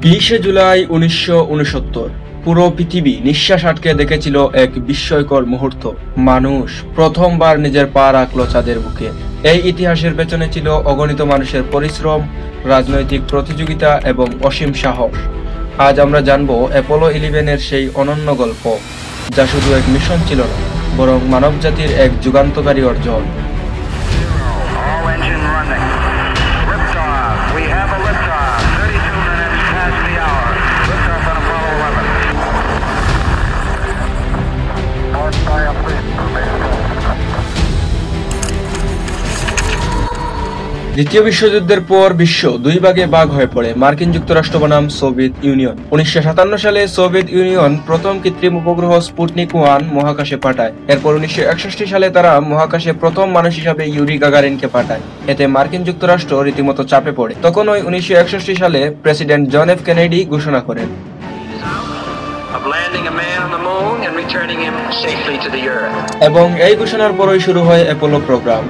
20 জুলাই 1969 পুরো পৃথিবী নিঃশ্বাস আটকে দেখেছিল এক বিস্ময়কর মুহূর্ত। মানুষ প্রথমবার নিজের পা রাখল চাঁদের বুকে। এই ইতিহাসের পেছনে ছিল অগণিত মানুষের পরিশ্রম, রাজনৈতিক প্রতিযোগিতা এবং অসীম সাহস। আজ আমরা জানবো অ্যাপোলো 11-এর সেই অনন্য গল্প, যা শুধু এক মিশন ছিল না, বরং মানবজাতির এক যুগান্তকারী অর্জন। দ্বিতীয় বিশ্বযুদ্ধের পর বিশ্ব দুই ভাগে ভাগ হয়ে পড়ে। মার্কিন যুক্তরাষ্ট্র বনাম সোভিয়েত ইউনিয়ন। 1957 সালে সোভিয়েত ইউনিয়ন প্রথম কৃত্রিম উপগ্রহ স্পুটনিক 1 মহাকাশে পাঠায়। এরপর 1961 সালে তারা মহাকাশে প্রথম মানুষ হিসাবে ইউরি গাগারিনকে পাঠায়। এতে মার্কিন যুক্তরাষ্ট্র রীতিমতো চাপে পড়ে। তখন ওই 1961 সালে প্রেসিডেন্ট জন এফ কেনেডি ঘোষণা করেন, এবং এই ঘোষণার পরই শুরু হয় অ্যাপোলো প্রোগ্রাম।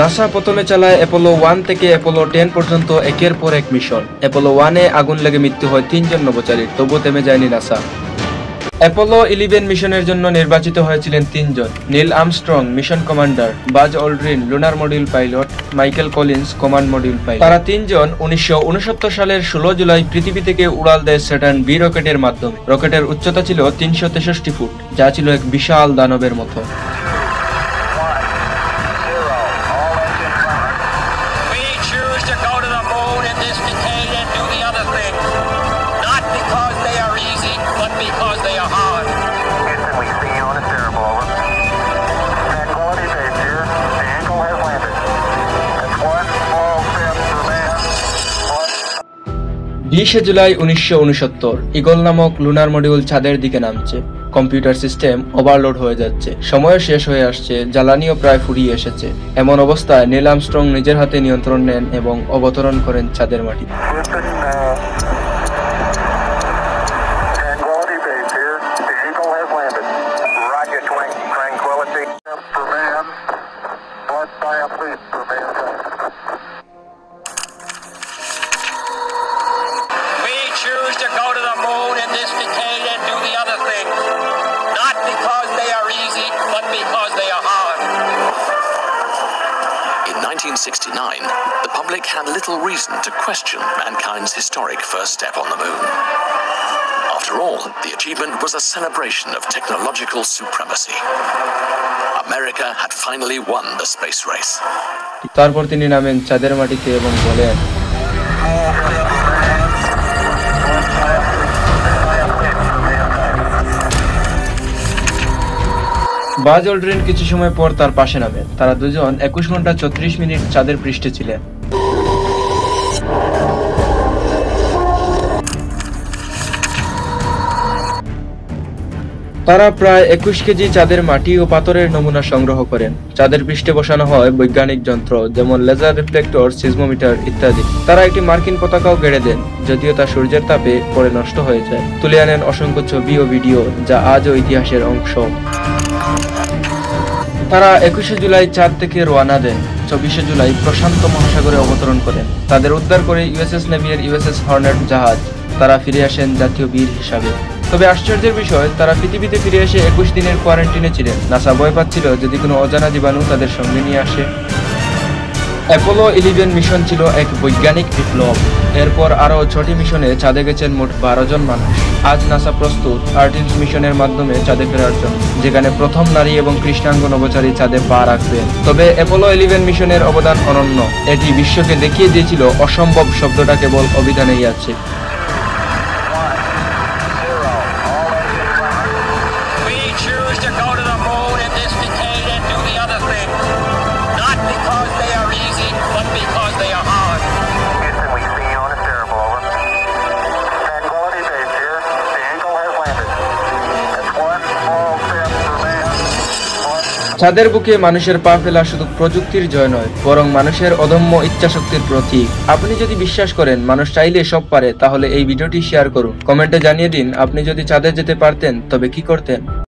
নাসা প্রথমে চালায় অ্যাপোলো 1 থেকে অ্যাপোলো 10 পর্যন্ত একের পর এক মিশন। অ্যাপোলো 1-এ আগুন লেগে মৃত্যু হয় 3 জন নভোচারীর, তবুও থেমে যায়নি নাসা। অ্যাপোলো 11 মিশনের জন্য নির্বাচিত হয়েছিলেন 3 জন: নীল আর্মস্ট্রং মিশন কমান্ডার, বাজ অল্ড্রিন lunar module pilot, Michael Collins command module pilot. তারা 3 জন 1969 সালের 16 জুলাই পৃথিবী থেকে উড়াল দেয় স্যাটার্ন বি রকেটের মাধ্যমে। রকেটের উচ্চতা ছিল 363 ফুট, যা ছিল এক বিশাল দানবের মতো। জুলাই 1969 ঈগল নামক লুনার মডিউল চাঁদের দিকে নামছে। কম্পিউটার সিস্টেম ওভারলোড হয়ে যাচ্ছে, সময় শেষ হয়ে আসছে, জ্বালানিও প্রায় ফুরিয়ে এসেছে। এমন অবস্থায় নীল আর্মস্ট্রং নিজের হাতে নিয়ন্ত্রণ নেন এবং অবতরণ করেন চাঁদের মাটিতে। In 1969, the public had little reason to question mankind's historic first step on the moon. After all, the achievement was a celebration of technological supremacy. America had finally won the space race. তারপর তিনি নামেন চাঁদের মাটিতে এবং বলেন, বাজ অল্ড্রিন কিছু সময় পর তার পাশে নামেন। তারা দুজন 21 ঘন্টা 34 মিনিট চাঁদের পৃষ্ঠে ছিলেন। তারা প্রায় 21 কেজি চাঁদের মাটি ও পাথরের নমুনা সংগ্রহ করেন। চাঁদের পৃষ্ঠে বসানো হয় বৈজ্ঞানিক যন্ত্র, যেমন লেজার রিফ্লেক্টর, সিজমোমিটার ইত্যাদি। তারা একটি মার্কিন পতাকাও গেড়ে দেন, যদিও তা সূর্যের তাপে পরে নষ্ট হয়ে যায়। তুলে আনেন অসংখ্য ছবি ও ভিডিও, যা আজও ইতিহাসের অংশ। তারা 21 জুলাই চাঁদ থেকে রওনা দেন। 24 জুলাই প্রশান্ত মহাসাগরে অবতরণ করেন। তাদের উদ্ধার করে ইউএসএস নেভির ইউএসএস হর্নেট জাহাজ। তারা ফিরে আসেন জাতীয় বীর হিসাবে। তবে আশ্চর্যের বিষয়, তারা পৃথিবীতে ফিরে এসে 21 দিনের কোয়ারেন্টিনে ছিলেন। নাসা ভয় পাচ্ছিল যদি কোনো অজানা জীবাণু তাদের সঙ্গে নিয়ে আসে। অ্যাপোলো 11 মিশন ছিল এক বৈজ্ঞানিক বিপ্লব। এরপর আরও 6টি মিশনে চাঁদে গেছেন মোট 12 জন মানুষ। আজ নাসা প্রস্তুত আর্টেমিস মিশনের মাধ্যমে চাঁদে ফেরার জন্য, যেখানে প্রথম নারী এবং কৃষ্ণাঙ্গ নভোচারী চাঁদে পা রাখবেন। তবে অ্যাপোলো 11 মিশনের অবদান অনন্য। এটি বিশ্বকে দেখিয়ে দিয়েছিল অসম্ভব শব্দটা কেবল অভিধানেই আছে। চাঁদের বুকে মানুষের পা ফেলা শুধু প্রযুক্তির জয় নয়, বরং মানুষের অদম্য ইচ্ছাশক্তির প্রতীক। আপনি যদি বিশ্বাস করেন মানুষ চাইলে সব পারে, তাহলে এই ভিডিওটি শেয়ার করুন। কমেন্টে জানিয়ে দিন আপনি যদি চাঁদে যেতে পারতেন তবে কি করতেন।